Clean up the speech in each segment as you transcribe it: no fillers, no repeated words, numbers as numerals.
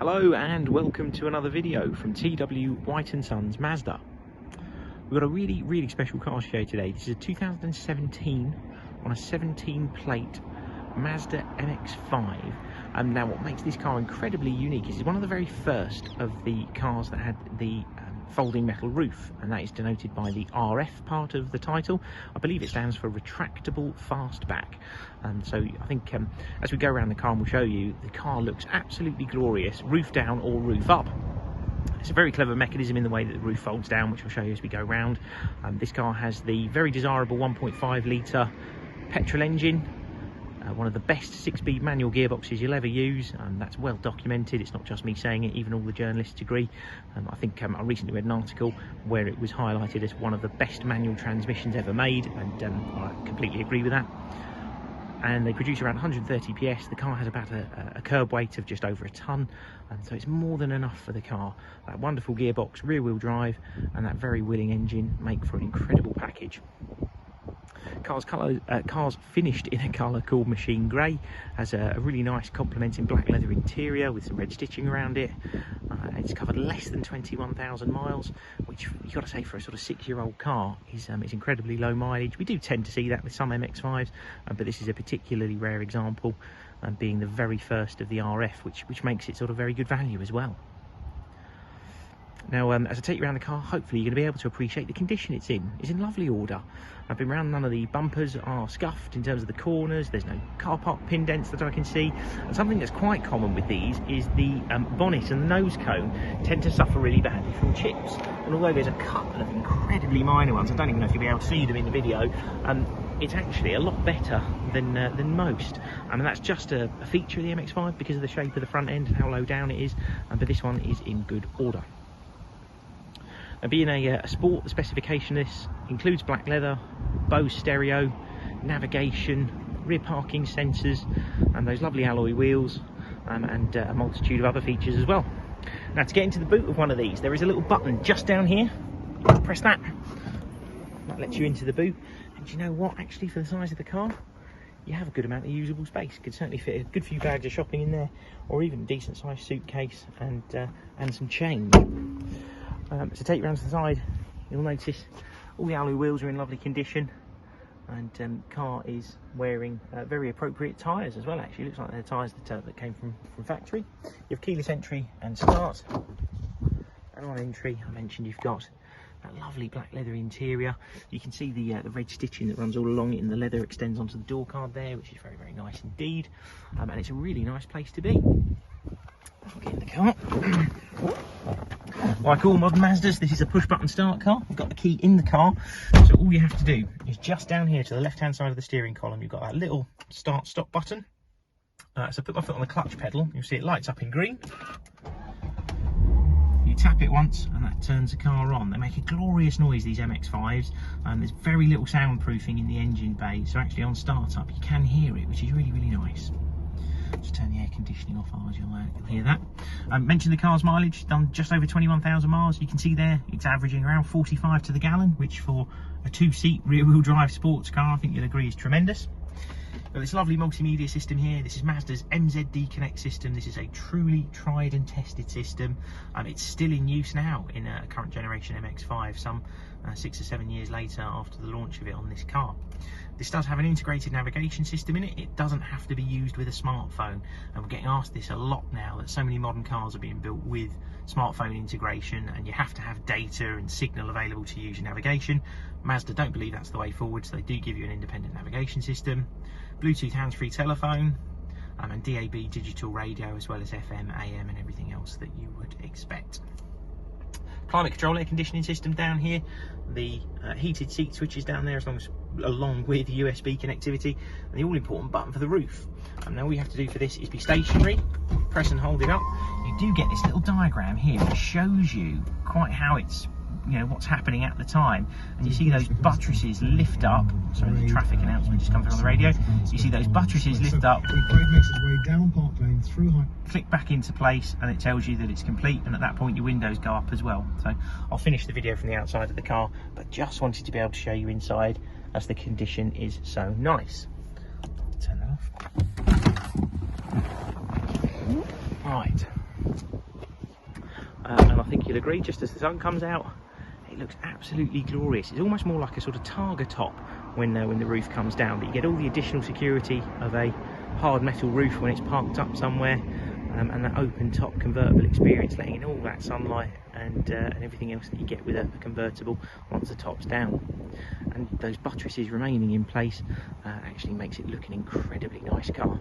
Hello and welcome to another video from TW White & Sons Mazda. We've got a really special car to show you today. This is a 2017 on a 17 plate Mazda MX-5. Now what makes this car incredibly unique is it's one of the very first of the cars that had the folding metal roof, and that is denoted by the RF part of the title. I believe it stands for Retractable Fastback. So I think as we go around the car and we'll show you, the car looks absolutely glorious, roof down or roof up. It's a very clever mechanism in the way that the roof folds down, which I'll show you as we go round. This car has the very desirable 1.5 litre petrol engine, one of the best 6-speed manual gearboxes you'll ever use, and that's well documented. It's not just me saying it, even all the journalists agree. I think I recently read an article where it was highlighted as one of the best manual transmissions ever made, and I completely agree with that. And they produce around 130 PS. The car has about a curb weight of just over a tonne, and so it's more than enough for the car. That wonderful gearbox, rear-wheel drive, and that very willing engine make for an incredible package. Car's finished in a colour called machine grey, has a really nice complementing black leather interior with some red stitching around it. It's covered less than 21,000 miles, which you've got to say for a sort of 6-year-old car is incredibly low mileage. We do tend to see that with some MX-5s, but this is a particularly rare example, being the very first of the RF, which makes it sort of very good value as well. Now, as I take you around the car, hopefully you're going to be able to appreciate the condition it's in. It's in lovely order. I've been around, none of the bumpers are scuffed in terms of the corners, there's no car park pin dents that I can see. And something that's quite common with these is the bonnet and the nose cone tend to suffer really badly from chips. And although there's a couple of incredibly minor ones, I don't even know if you'll be able to see them in the video, it's actually a lot better than most. And that's just a feature of the MX-5 because of the shape of the front end and how low down it is, but this one is in good order. Now, being a sport, the specification of this includes black leather, BOSE stereo, navigation, rear parking sensors, and those lovely alloy wheels, and a multitude of other features as well. Now, to get into the boot of one of these, there is a little button just down here. Press that. That lets you into the boot. And do you know what? Actually, for the size of the car, you have a good amount of usable space. Could certainly fit a good few bags of shopping in there, or even a decent sized suitcase and some change. So take you around to the side, you'll notice all the alloy wheels are in lovely condition, and car is wearing very appropriate tyres as well. Actually, looks like they're tyres that came from factory. You have keyless entry and start, and on entry I mentioned you've got that lovely black leather interior. You can see the red stitching that runs all along it, and the leather extends onto the door card there, which is very nice indeed, and it's a really nice place to be. I'll get in the car. Like all modern Mazdas, this is a push-button start car. We've got the key in the car, so all you have to do is just down here to the left-hand side of the steering column, you've got that little start-stop button. So put my foot on the clutch pedal, you'll see it lights up in green. You tap it once and that turns the car on. They make a glorious noise, these MX-5s, and there's very little soundproofing in the engine bay, so actually on start-up you can hear it, which is really nice. Just turn the air conditioning off, you'll hear that. Mentioned the car's mileage, done just over 21,000 miles. You can see there it's averaging around 45 to the gallon, which for a 2-seat rear-wheel drive sports car, I think you'll agree is tremendous. Got this lovely multimedia system here. This is Mazda's MZD Connect system. This is a truly tried and tested system. It's still in use now in a current generation MX-5, some 6 or 7 years later after the launch of it on this car. This does have an integrated navigation system in it. It doesn't have to be used with a smartphone, and we're getting asked this a lot now that so many modern cars are being built with smartphone integration, and you have to have data and signal available to use your navigation. Mazda don't believe that's the way forward, so they do give you an independent navigation system, Bluetooth hands-free telephone, and DAB digital radio, as well as FM, AM, and everything else that you would expect. Climate control air conditioning system down here, the heated seat switches down there along with USB connectivity, and the all-important button for the roof. And now all you have to do for this is be stationary, press and hold it up. You do get this little diagram here which shows you quite how it's, what's happening at the time, and you see those buttresses lift up. Sorry, the traffic announcement just come through on the radio. You see those buttresses lift up, click back into place, and it tells you that it's complete, and at that point your windows go up as well. So I'll finish the video from the outside of the car, but just wanted to be able to show you inside as the condition is so nice. Turn that off. Right. you'll agree, just as the sun comes out, it looks absolutely glorious. It's almost more like a sort of Targa top when the roof comes down, but you get all the additional security of a hard metal roof when it's parked up somewhere, and that open top convertible experience, letting in all that sunlight and everything else that you get with a convertible once the top's down. And those buttresses remaining in place actually makes it look an incredibly nice car.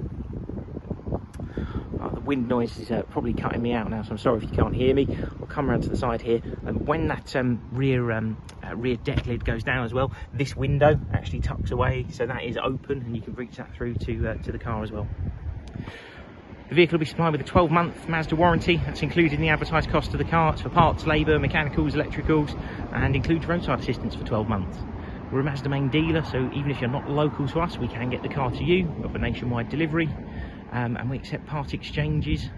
The wind noise is probably cutting me out now, so I'm sorry if you can't hear me. I'll come around to the side here. When that rear deck lid goes down as well, this window actually tucks away, so that is open and you can reach that through to the car as well. The vehicle will be supplied with a 12-month Mazda warranty. That's included in the advertised cost of the car. It's for parts, labour, mechanicals, electricals, and includes roadside assistance for 12 months. We're a Mazda main dealer, so even if you're not local to us, we can get the car to you. We offer nationwide delivery. And we accept part exchanges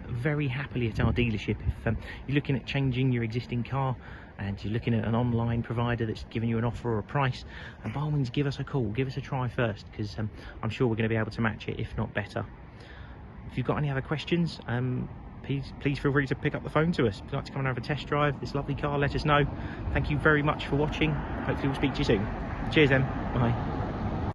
very happily at our dealership. If you're looking at changing your existing car and you're looking at an online provider that's giving you an offer or a price, and by all means give us a call, give us a try first, because I'm sure we're going to be able to match it, if not better. If you've got any other questions, please feel free to pick up the phone to us. If you'd like to come and have a test drive this lovely car, let us know. Thank you very much for watching. Hopefully we'll speak to you soon. Cheers then, bye.